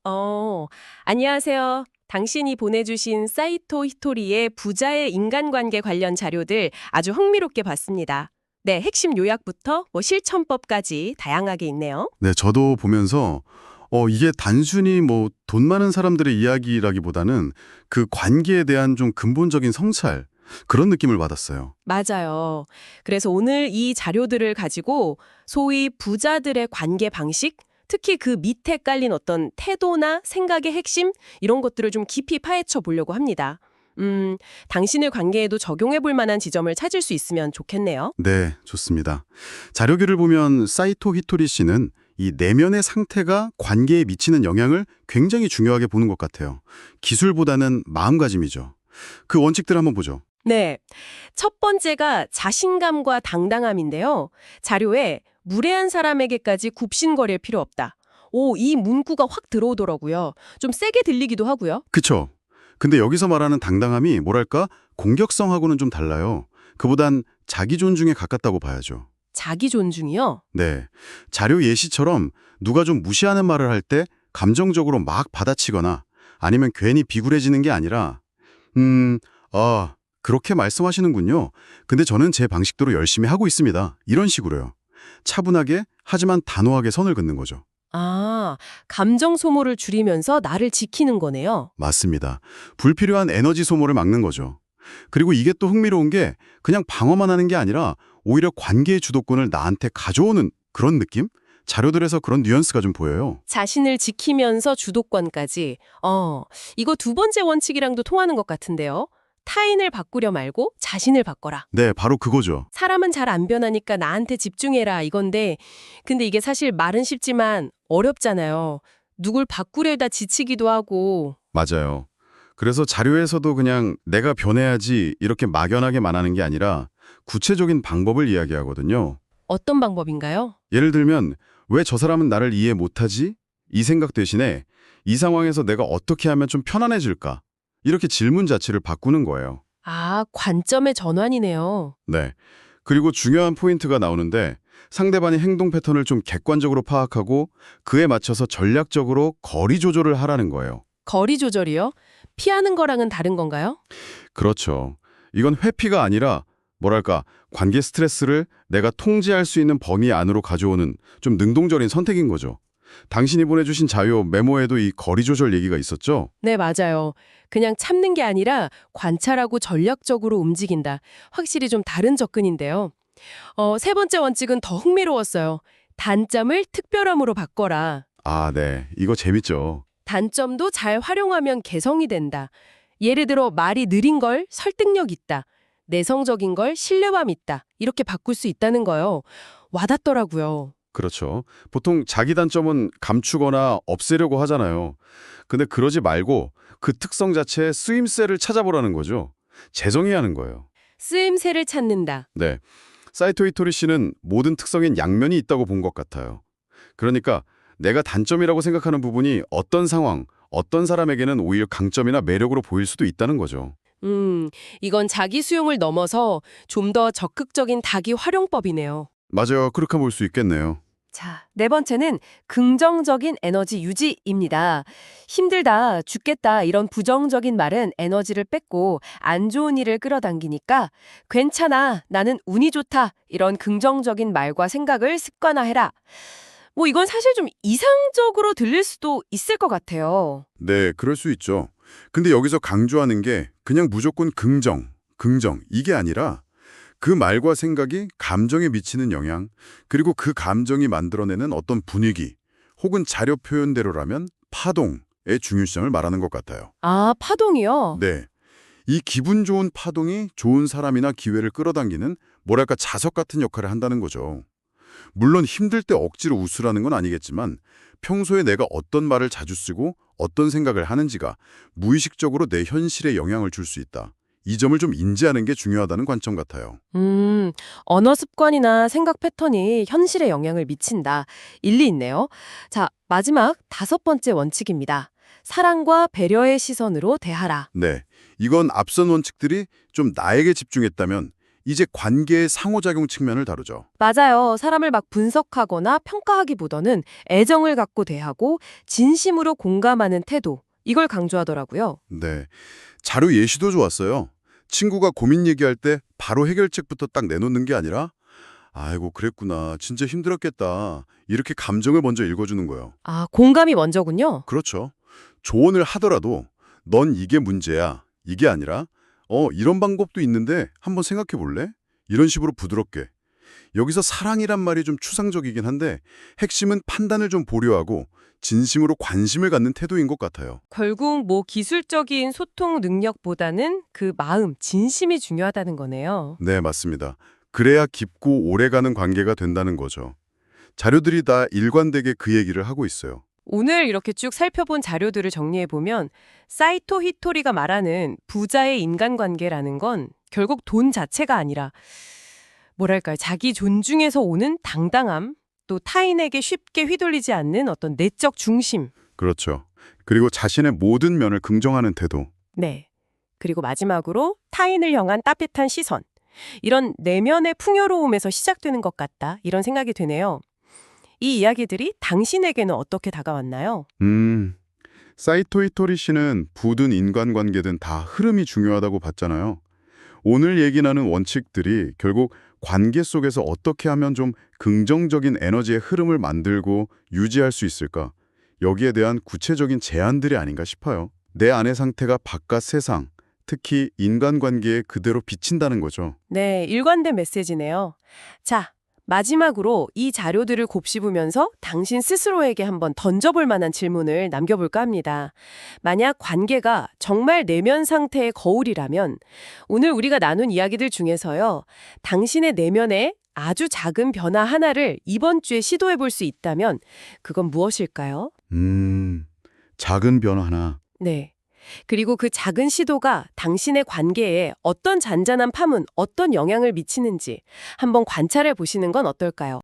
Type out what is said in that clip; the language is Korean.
어, 안녕하세요. 당신이 보내주신 사이토 히토리의 부자의 인간관계 관련 자료들 아주 흥미롭게 봤습니다. 네, 핵심 요약부터 실천법까지 다양하게 있네요. 네, 저도 보면서 이게 단순히 뭐 돈 많은 사람들의 이야기라기보다는 그 관계에 대한 좀 근본적인 성찰, 그런 느낌을 받았어요. 맞아요. 그래서 오늘 이 자료들을 가지고 소위 부자들의 관계 방식, 특히 그 밑에 깔린 어떤 태도나 생각의 핵심, 이런 것들을 좀 깊이 파헤쳐 보려고 합니다. 당신의 관계에도 적용해 볼 만한 지점을 찾을 수 있으면 좋겠네요. 네, 좋습니다. 자료기를 보면 사이토 히토리 씨는 이 내면의 상태가 관계에 미치는 영향을 굉장히 중요하게 보는 것 같아요. 기술보다는 마음가짐이죠. 그 원칙들 한번 보죠. 네. 첫 번째가 자신감과 당당함인데요. 자료에 무례한 사람에게까지 굽신거릴 필요 없다. 이 문구가 확 들어오더라고요. 좀 세게 들리기도 하고요. 그쵸? 근데 여기서 말하는 당당함이 뭐랄까 공격성하고는 좀 달라요. 그보단 자기 존중에 가깝다고 봐야죠. 자기 존중이요? 네. 자료 예시처럼 누가 좀 무시하는 말을 할 때 감정적으로 막 받아치거나 아니면 괜히 비굴해지는 게 아니라 그렇게 말씀하시는군요. 근데 저는 제 방식대로 열심히 하고 있습니다. 이런 식으로요. 차분하게 하지만 단호하게 선을 긋는 거죠. 아, 감정 소모를 줄이면서 나를 지키는 거네요. 맞습니다. 불필요한 에너지 소모를 막는 거죠. 그리고 이게 또 흥미로운 게 그냥 방어만 하는 게 아니라 오히려 관계의 주도권을 나한테 가져오는 그런 느낌? 자료들에서 그런 뉘앙스가 좀 보여요. 자신을 지키면서 주도권까지. 이거 두 번째 원칙이랑도 통하는 것 같은데요. 타인을 바꾸려 말고 자신을 바꿔라. 네, 바로 그거죠. 사람은 잘 안 변하니까 나한테 집중해라 이건데, 근데 이게 사실 말은 쉽지만 어렵잖아요. 누굴 바꾸려다 지치기도 하고. 맞아요. 그래서 자료에서도 그냥 내가 변해야지 이렇게 막연하게 말하는 게 아니라 구체적인 방법을 이야기하거든요. 어떤 방법인가요? 예를 들면 왜 저 사람은 나를 이해 못하지? 이 생각 대신에 이 상황에서 내가 어떻게 하면 좀 편안해질까? 이렇게 질문 자체를 바꾸는 거예요. 아, 관점의 전환이네요. 네. 그리고 중요한 포인트가 나오는데 상대방의 행동 패턴을 좀 객관적으로 파악하고 그에 맞춰서 전략적으로 거리 조절을 하라는 거예요. 거리 조절이요? 피하는 거랑은 다른 건가요? 그렇죠. 이건 회피가 아니라 뭐랄까 관계 스트레스를 내가 통제할 수 있는 범위 안으로 가져오는 좀 능동적인 선택인 거죠. 당신이 보내주신 자료 메모에도 이 거리 조절 얘기가 있었죠? 네, 맞아요. 그냥 참는 게 아니라 관찰하고 전략적으로 움직인다. 확실히 좀 다른 접근인데요. 세 번째 원칙은 더 흥미로웠어요. 단점을 특별함으로 바꿔라. 아, 네. 이거 재밌죠. 단점도 잘 활용하면 개성이 된다. 예를 들어 말이 느린 걸 설득력 있다. 내성적인 걸 신뢰감 있다. 이렇게 바꿀 수 있다는 거요. 와닿더라고요. 그렇죠. 보통 자기 단점은 감추거나 없애려고 하잖아요. 근데 그러지 말고 그 특성 자체의 쓰임새를 찾아보라는 거죠. 재정의하는 거예요. 쓰임새를 찾는다. 네. 사이토 히토리 씨는 모든 특성엔 양면이 있다고 본 것 같아요. 그러니까 내가 단점이라고 생각하는 부분이 어떤 상황, 어떤 사람에게는 오히려 강점이나 매력으로 보일 수도 있다는 거죠. 이건 자기 수용을 넘어서 좀 더 적극적인 닭이 활용법이네요. 맞아요. 그렇게 볼 수 있겠네요. 자, 네 번째는 긍정적인 에너지 유지입니다. 힘들다, 죽겠다 이런 부정적인 말은 에너지를 뺏고 안 좋은 일을 끌어당기니까 괜찮아, 나는 운이 좋다 이런 긍정적인 말과 생각을 습관화해라. 이건 사실 좀 이상적으로 들릴 수도 있을 것 같아요. 네, 그럴 수 있죠. 근데 여기서 강조하는 게 그냥 무조건 긍정, 이게 아니라 그 말과 생각이 감정에 미치는 영향, 그리고 그 감정이 만들어내는 어떤 분위기, 혹은 자료 표현대로라면 파동의 중요성을 말하는 것 같아요. 아, 파동이요? 네. 이 기분 좋은 파동이 좋은 사람이나 기회를 끌어당기는 뭐랄까 자석 같은 역할을 한다는 거죠. 물론 힘들 때 억지로 웃으라는 건 아니겠지만 평소에 내가 어떤 말을 자주 쓰고 어떤 생각을 하는지가 무의식적으로 내 현실에 영향을 줄 수 있다. 이 점을 좀 인지하는 게 중요하다는 관점 같아요. 언어 습관이나 생각 패턴이 현실에 영향을 미친다. 일리 있네요. 자, 마지막 다섯 번째 원칙입니다. 사랑과 배려의 시선으로 대하라. 네, 이건 앞선 원칙들이 좀 나에게 집중했다면 이제 관계의 상호작용 측면을 다루죠. 맞아요. 사람을 막 분석하거나 평가하기보다는 애정을 갖고 대하고 진심으로 공감하는 태도. 이걸 강조하더라고요. 네. 자료 예시도 좋았어요. 친구가 고민 얘기할 때 바로 해결책부터 딱 내놓는 게 아니라 아이고 그랬구나. 진짜 힘들었겠다. 이렇게 감정을 먼저 읽어주는 거예요. 아, 공감이 먼저군요. 그렇죠. 조언을 하더라도 넌 이게 문제야. 이게 아니라 이런 방법도 있는데 한번 생각해 볼래? 이런 식으로 부드럽게. 여기서 사랑이란 말이 좀 추상적이긴 한데 핵심은 판단을 좀 보류하고 진심으로 관심을 갖는 태도인 것 같아요. 결국 뭐 기술적인 소통 능력보다는 그 마음, 진심이 중요하다는 거네요. 네, 맞습니다. 그래야 깊고 오래가는 관계가 된다는 거죠. 자료들이 다 일관되게 그 얘기를 하고 있어요. 오늘 이렇게 쭉 살펴본 자료들을 정리해보면 사이토 히토리가 말하는 부자의 인간관계라는 건 결국 돈 자체가 아니라 뭐랄까요, 자기 존중에서 오는 당당함, 또 타인에게 쉽게 휘둘리지 않는 어떤 내적 중심. 그렇죠. 그리고 자신의 모든 면을 긍정하는 태도. 네. 그리고 마지막으로 타인을 향한 따뜻한 시선. 이런 내면의 풍요로움에서 시작되는 것 같다. 이런 생각이 드네요. 이 이야기들이 당신에게는 어떻게 다가왔나요? 사이토 히토리 씨는 부든 인간관계든 다 흐름이 중요하다고 봤잖아요. 오늘 얘기 나눈 원칙들이 결국 관계 속에서 어떻게 하면 좀 긍정적인 에너지의 흐름을 만들고 유지할 수 있을까? 여기에 대한 구체적인 제안들이 아닌가 싶어요. 내 안의 상태가 바깥 세상, 특히 인간관계에 그대로 비친다는 거죠. 네, 일관된 메시지네요. 자, 마지막으로 이 자료들을 곱씹으면서 당신 스스로에게 한번 던져볼 만한 질문을 남겨볼까 합니다. 만약 관계가 정말 내면 상태의 거울이라면 오늘 우리가 나눈 이야기들 중에서요, 당신의 내면에 아주 작은 변화 하나를 이번 주에 시도해 볼 수 있다면 그건 무엇일까요? 작은 변화 하나. 네. 그리고 그 작은 시도가 당신의 관계에 어떤 잔잔한 파문, 어떤 영향을 미치는지 한번 관찰해 보시는 건 어떨까요?